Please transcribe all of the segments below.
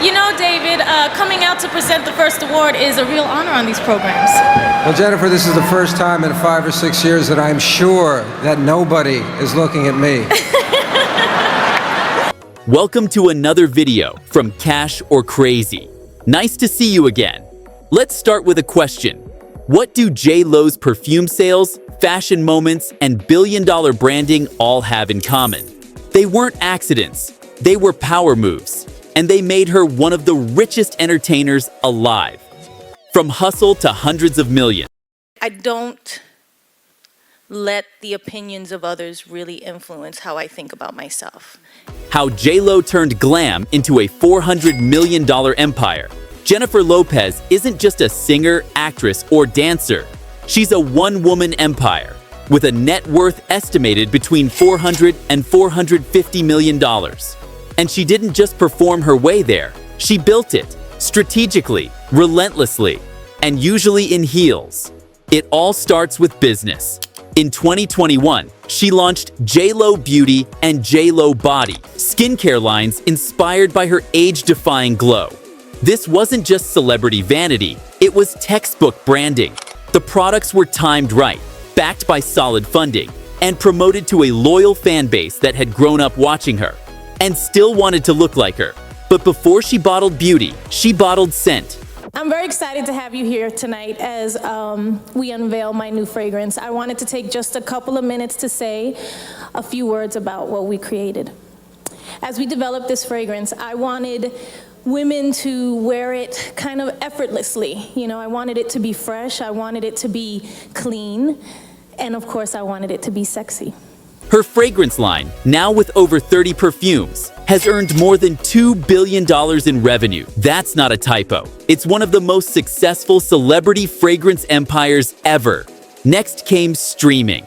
You know, David, coming out to present the first award is a real honor on these programs. Well, Jennifer, this is the first time in 5 or 6 years that I'm sure that nobody is looking at me. Welcome to another video from Cash or Crazy. Nice to see you again. Let's start with a question. What do J.Lo's perfume sales, fashion moments, and billion-dollar branding all have in common? They weren't accidents. They were power moves. And they made her one of the richest entertainers alive. From hustle to hundreds of millions. I don't let the opinions of others really influence how I think about myself. How J.Lo turned glam into a $400 million empire. Jennifer Lopez isn't just a singer, actress, or dancer. She's a one-woman empire with a net worth estimated between $400 and $450 million. And she didn't just perform her way there. She built it, strategically, relentlessly, and usually in heels. It all starts with business. In 2021, she launched J.Lo Beauty and J.Lo Body, skincare lines inspired by her age-defying glow. This wasn't just celebrity vanity, it was textbook branding. The products were timed right, backed by solid funding, and promoted to a loyal fan base that had grown up watching her and still wanted to look like her. But before she bottled beauty, she bottled scent. I'm very excited to have you here tonight as we unveil my new fragrance. I wanted to take just a couple of minutes to say a few words about what we created. As we developed this fragrance, I wanted women to wear it kind of effortlessly. You know, I wanted it to be fresh, I wanted it to be clean, and of course I wanted it to be sexy. Her fragrance line, now with over 30 perfumes, has earned more than $2 billion in revenue. That's not a typo. It's one of the most successful celebrity fragrance empires ever. Next came streaming.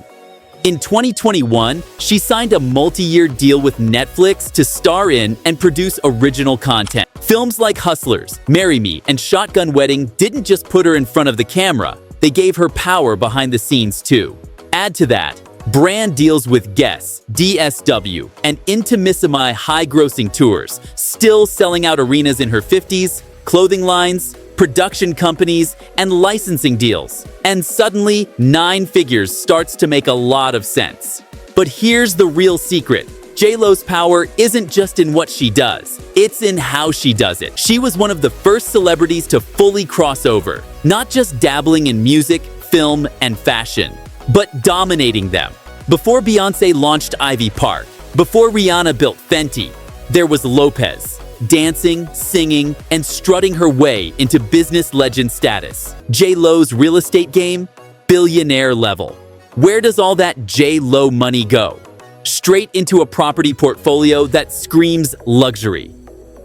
In 2021, she signed a multi-year deal with Netflix to star in and produce original content. Films like Hustlers, Marry Me, and Shotgun Wedding didn't just put her in front of the camera, they gave her power behind the scenes too. Add to that, brand deals with Guess, DSW, and Intimissimi high-grossing tours, still selling out arenas in her 50s, clothing lines, production companies, and licensing deals. And suddenly, 9 figures starts to make a lot of sense. But here's the real secret. J.Lo's power isn't just in what she does, it's in how she does it. She was one of the first celebrities to fully cross over, not just dabbling in music, film, and fashion, but dominating them. Before Beyoncé launched Ivy Park, before Rihanna built Fenty, there was Lopez, dancing, singing, and strutting her way into business legend status. J.Lo's real estate game? Billionaire level. Where does all that J.Lo money go? Straight into a property portfolio that screams luxury.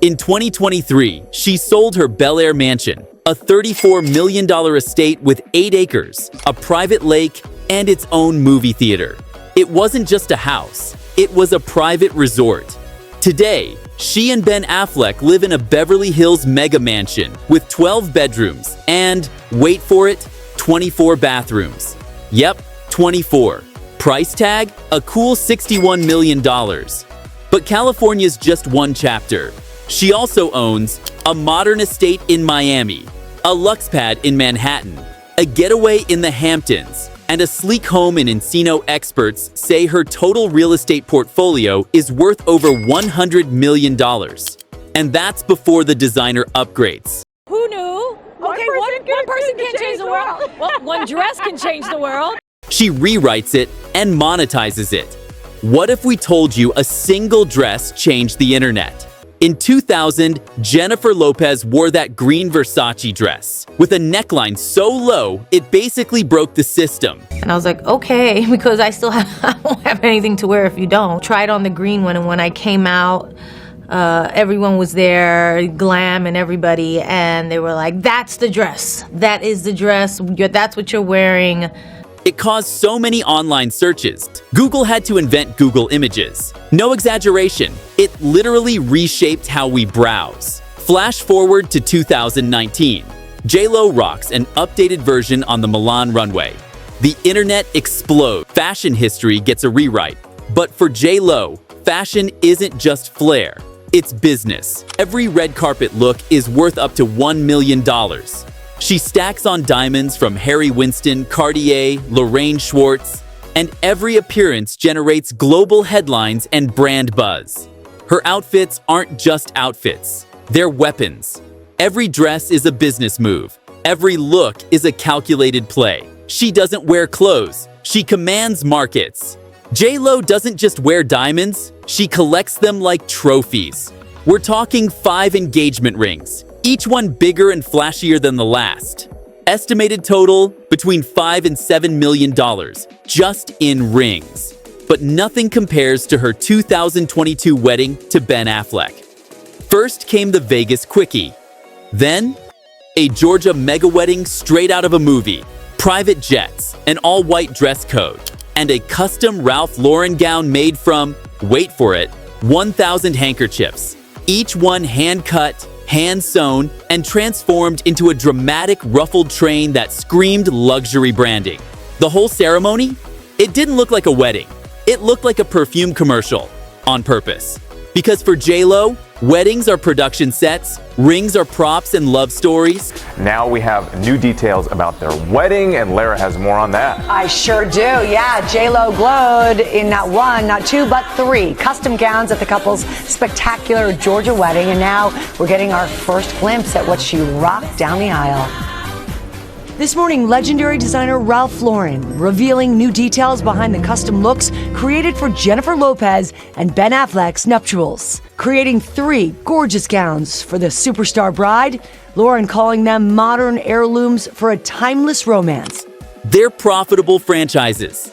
In 2023, she sold her Bel Air mansion, a $34 million estate with 8 acres, a private lake, and its own movie theater. It wasn't just a house, it was a private resort. Today, she and Ben Affleck live in a Beverly Hills mega mansion with 12 bedrooms and, wait for it, 24 bathrooms. Yep, 24. Price tag? A cool $61 million. But California's just one chapter. She also owns a modern estate in Miami, a luxe pad in Manhattan, a getaway in the Hamptons, and a sleek home in Encino. Experts say her total real estate portfolio is worth over $100 million. And that's before the designer upgrades. Who knew? Okay, one person can't change the world. Well, one dress can change the world. She rewrites it and monetizes it. What if we told you a single dress changed the internet? In 2000, Jennifer Lopez wore that green Versace dress with a neckline so low, it basically broke the system. And I was like, okay, because I won't have anything to wear if you don't. Tried on the green one, and when I came out, everyone was there, glam and everybody, and they were like, that's the dress. That is the dress. That's what you're wearing. It caused so many online searches. Google had to invent Google Images. No exaggeration, it literally reshaped how we browse. Flash forward to 2019. J.Lo rocks an updated version on the Milan runway. The internet explodes. Fashion history gets a rewrite. But for J.Lo, fashion isn't just flair. It's business. Every red carpet look is worth up to $1 million. She stacks on diamonds from Harry Winston, Cartier, Lorraine Schwartz, and every appearance generates global headlines and brand buzz. Her outfits aren't just outfits, they're weapons. Every dress is a business move. Every look is a calculated play. She doesn't wear clothes, she commands markets. J.Lo doesn't just wear diamonds, she collects them like trophies. We're talking 5 engagement rings, each one bigger and flashier than the last. Estimated total between $5 and $7 million, just in rings. But nothing compares to her 2022 wedding to Ben Affleck. First came the Vegas quickie. Then, a Georgia mega wedding straight out of a movie. Private jets, an all-white dress code, and a custom Ralph Lauren gown made from, wait for it, 1,000 handkerchiefs. Each one hand-cut, hand-sewn, and transformed into a dramatic ruffled train that screamed luxury branding. The whole ceremony? It didn't look like a wedding. It looked like a perfume commercial, on purpose. Because for J.Lo, weddings are production sets, rings are props and love stories. Now we have new details about their wedding, and Lara has more on that. I sure do, yeah. J.Lo glowed in not 1, not 2, but 3 custom gowns at the couple's spectacular Georgia wedding, and now we're getting our first glimpse at what she rocked down the aisle. This morning, legendary designer Ralph Lauren revealing new details behind the custom looks created for Jennifer Lopez and Ben Affleck's nuptials. Creating 3 gorgeous gowns for the superstar bride, Lauren calling them modern heirlooms for a timeless romance. They're profitable franchises.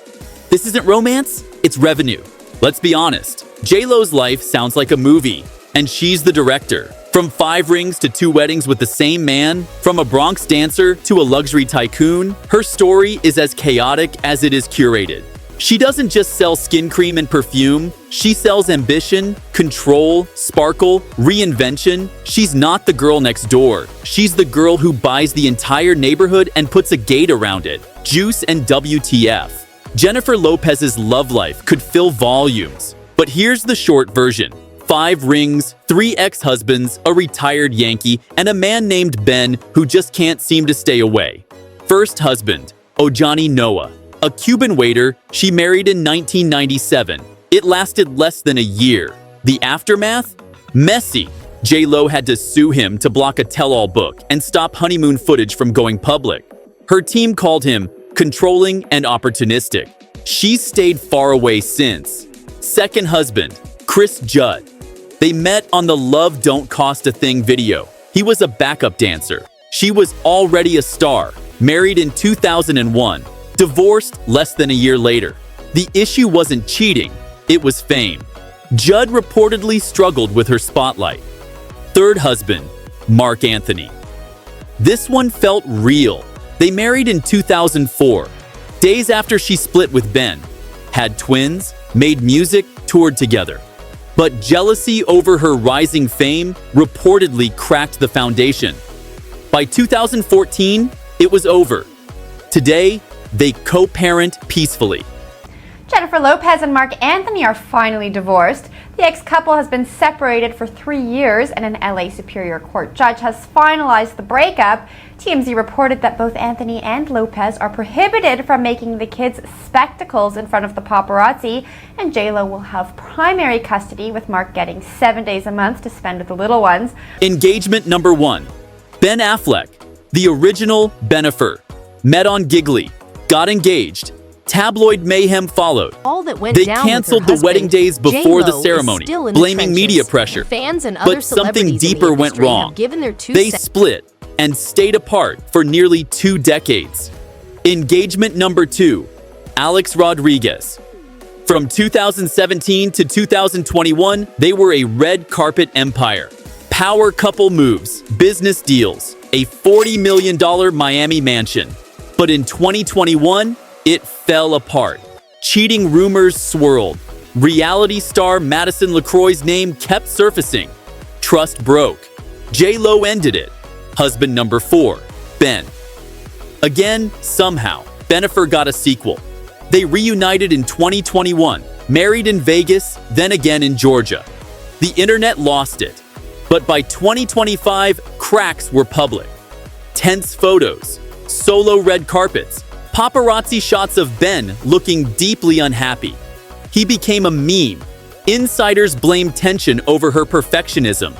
This isn't romance, it's revenue. Let's be honest, J.Lo's life sounds like a movie, and she's the director. From 5 rings to 2 weddings with the same man, from a Bronx dancer to a luxury tycoon, her story is as chaotic as it is curated. She doesn't just sell skin cream and perfume, she sells ambition, control, sparkle, reinvention. She's not the girl next door. She's the girl who buys the entire neighborhood and puts a gate around it. Juice and WTF. Jennifer Lopez's love life could fill volumes. But here's the short version. 5 rings, 3 ex-husbands, a retired Yankee, and a man named Ben who just can't seem to stay away. First husband, Ojani Noah, a Cuban waiter she married in 1997. It lasted less than a year. The aftermath? Messy. J.Lo had to sue him to block a tell-all book and stop honeymoon footage from going public. Her team called him controlling and opportunistic. She's stayed far away since. Second husband, Chris Judd. They met on the Love Don't Cost a Thing video. He was a backup dancer. She was already a star, married in 2001, divorced less than a year later. The issue wasn't cheating, it was fame. Judd reportedly struggled with her spotlight. Third husband, Mark Anthony. This one felt real. They married in 2004, days after she split with Ben, had twins, made music, toured together. But jealousy over her rising fame reportedly cracked the foundation. By 2014, it was over. Today, they co-parent peacefully. Jennifer Lopez and Mark Anthony are finally divorced. The ex-couple has been separated for 3 years, and an LA Superior Court judge has finalized the breakup. TMZ reported that both Anthony and Lopez are prohibited from making the kids spectacles in front of the paparazzi, and J.Lo will have primary custody, with Mark getting 7 days a month to spend with the little ones. Engagement number 1. Ben Affleck, the original Benifer, met on Giggly, got engaged. Tabloid mayhem followed. All that went They down canceled with the her wedding husband, days before the J.Lo, is ceremony, still in the blaming trenches. media pressure. Fans and other But something celebrities in the deeper went industry have wrong. given their 2 They cents. split and stayed apart for nearly 2 decades. Engagement number 2, Alex Rodriguez. From 2017 to 2021, they were a red carpet empire. Power couple moves, business deals, a $40 million Miami mansion. But in 2021, it fell apart. Cheating rumors swirled. Reality star Madison LaCroix's name kept surfacing. Trust broke. J.Lo ended it. Husband number 4, Ben. Again, somehow, Benifer got a sequel. They reunited in 2021, married in Vegas, then again in Georgia. The internet lost it. But by 2025, cracks were public. Tense photos, solo red carpets, paparazzi shots of Ben looking deeply unhappy. He became a meme. Insiders blamed tension over her perfectionism.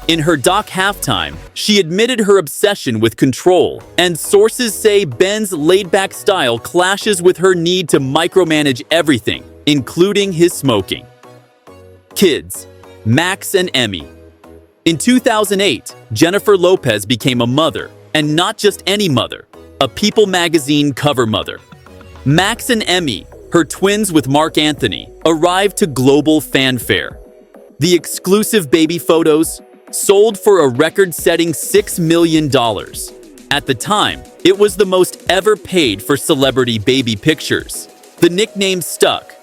In her doc Halftime, she admitted her obsession with control, and sources say Ben's laid-back style clashes with her need to micromanage everything, including his smoking. Kids, Max and Emmy. In 2008, Jennifer Lopez became a mother, and not just any mother, a People magazine cover mother. Max and Emmy, her twins with Mark Anthony, arrived to global fanfare. The exclusive baby photos sold for a record-setting $6 million. At the time, it was the most ever paid for celebrity baby pictures. The nickname stuck,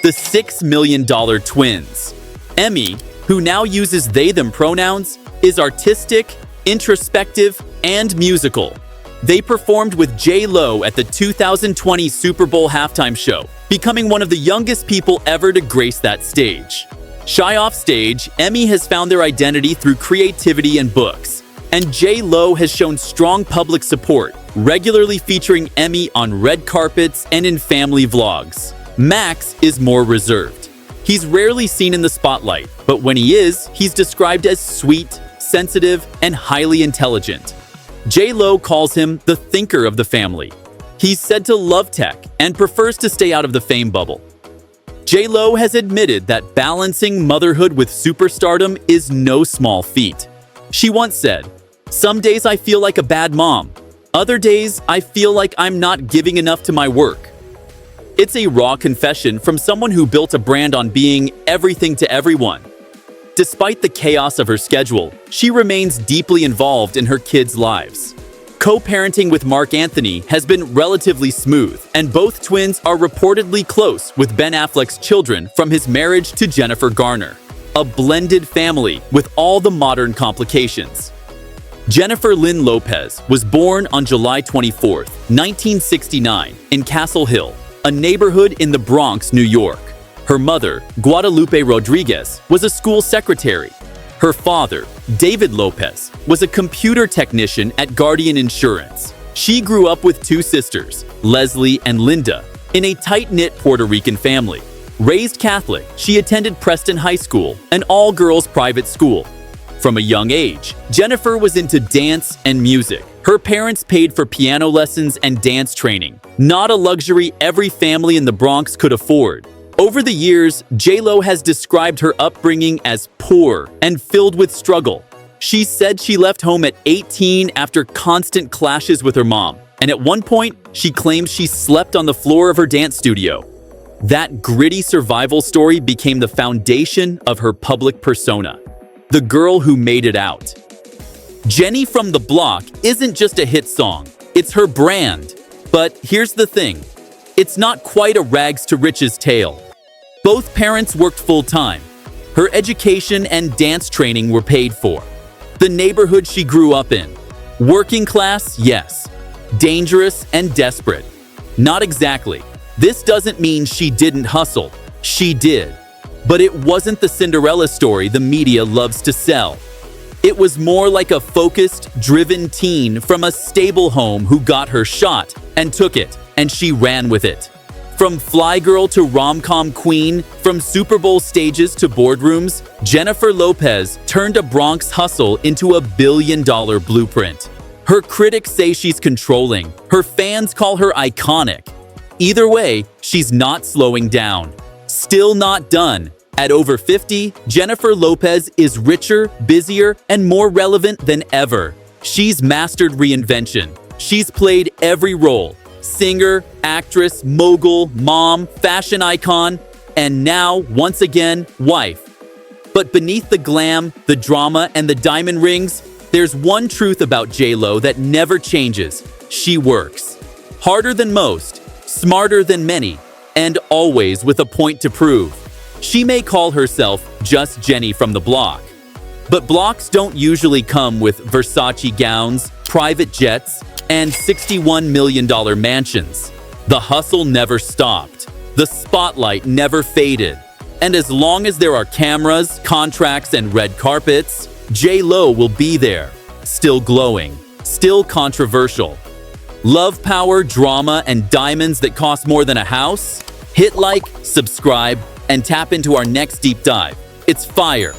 the $6 million twins. Emmy, who now uses they-them pronouns, is artistic, introspective, and musical. They performed with J.Lo at the 2020 Super Bowl halftime show, becoming one of the youngest people ever to grace that stage. Shy off stage, Emmy has found their identity through creativity and books, and J.Lo has shown strong public support, regularly featuring Emmy on red carpets and in family vlogs. Max is more reserved. He's rarely seen in the spotlight, but when he is, he's described as sweet, sensitive, and highly intelligent. J.Lo calls him the thinker of the family. He's said to love tech and prefers to stay out of the fame bubble. J.Lo has admitted that balancing motherhood with superstardom is no small feat. She once said, "Some days I feel like a bad mom. Other days I feel like I'm not giving enough to my work." It's a raw confession from someone who built a brand on being everything to everyone. Despite the chaos of her schedule, she remains deeply involved in her kids' lives. Co-parenting with Mark Anthony has been relatively smooth, and both twins are reportedly close with Ben Affleck's children from his marriage to Jennifer Garner. A blended family with all the modern complications. Jennifer Lynn Lopez was born on July 24, 1969, in Castle Hill, a neighborhood in the Bronx, New York. Her mother, Guadalupe Rodriguez, was a school secretary. Her father, David Lopez, was a computer technician at Guardian Insurance. She grew up with two sisters, Leslie and Linda, in a tight-knit Puerto Rican family. Raised Catholic, she attended Preston High School, an all-girls private school. From a young age, Jennifer was into dance and music. Her parents paid for piano lessons and dance training, not a luxury every family in the Bronx could afford. Over the years, J.Lo has described her upbringing as poor and filled with struggle. She said she left home at 18 after constant clashes with her mom, and at one point, she claims she slept on the floor of her dance studio. That gritty survival story became the foundation of her public persona, the girl who made it out. Jenny from the Block isn't just a hit song, it's her brand. But here's the thing, it's not quite a rags to riches tale. Both parents worked full-time. Her education and dance training were paid for. The neighborhood she grew up in. Working class, yes. Dangerous and desperate. Not exactly. This doesn't mean she didn't hustle. She did. But it wasn't the Cinderella story the media loves to sell. It was more like a focused, driven teen from a stable home who got her shot and took it, and she ran with it. From fly girl to rom-com queen, from Super Bowl stages to boardrooms, Jennifer Lopez turned a Bronx hustle into a billion-dollar blueprint. Her critics say she's controlling. Her fans call her iconic. Either way, she's not slowing down. Still not done. At over 50, Jennifer Lopez is richer, busier, and more relevant than ever. She's mastered reinvention. She's played every role. Singer, actress, mogul, mom, fashion icon, and now, once again, wife. But beneath the glam, the drama, and the diamond rings, there's one truth about J.Lo that never changes. She works. Harder than most, smarter than many, and always with a point to prove. She may call herself just Jenny from the Block. But blocks don't usually come with Versace gowns, private jets, and $61 million mansions. The hustle never stopped. The spotlight never faded. And as long as there are cameras, contracts, and red carpets, J.Lo will be there, still glowing, still controversial. Love, power, drama, and diamonds that cost more than a house? Hit like, subscribe, and tap into our next deep dive. It's fire.